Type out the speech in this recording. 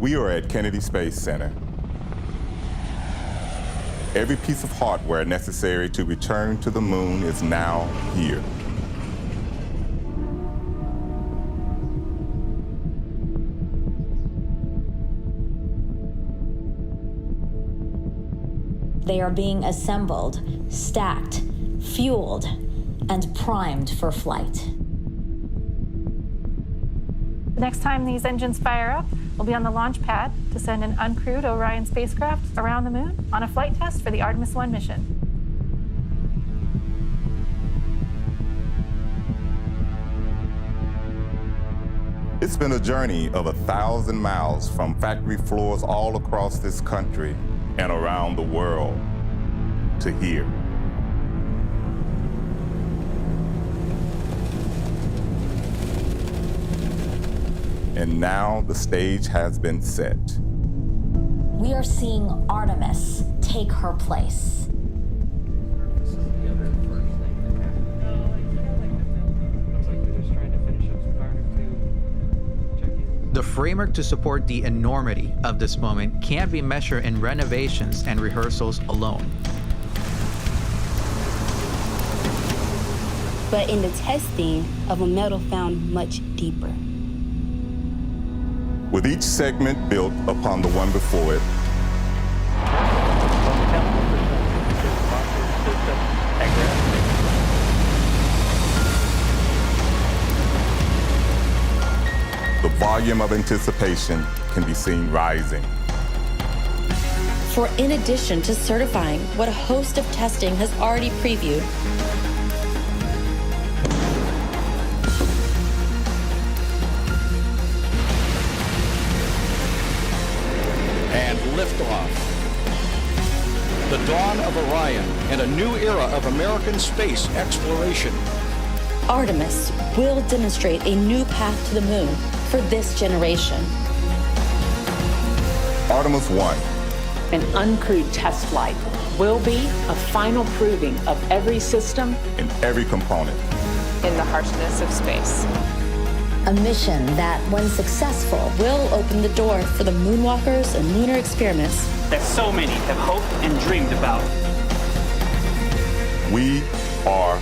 We are at Kennedy Space Center. Every piece of hardware necessary to return to the moon is now here. They are being assembled, stacked, fueled, and primed for flight. The next time these engines fire up, we'll be on the launch pad to send an uncrewed Orion spacecraft around the moon on a flight test for the Artemis I mission. It's been a journey of 1,000 miles from factory floors all across this country and around the world to here. And now the stage has been set. We are seeing Artemis take her place. The framework to support the enormity of this moment can't be measured in renovations and rehearsals alone. But in the testing of a metal found much deeper. With each segment built upon the one before it, the volume of anticipation can be seen rising. For in addition to certifying what a host of testing has already previewed, and liftoff. The dawn of Orion and a new era of American space exploration. Artemis will demonstrate a new path to the moon for this generation. Artemis I. An uncrewed test flight will be a final proving of every system In every component. in the harshness of space. A mission that, when successful, Will open the door for the moonwalkers and lunar experiments that so many have hoped and dreamed about. We are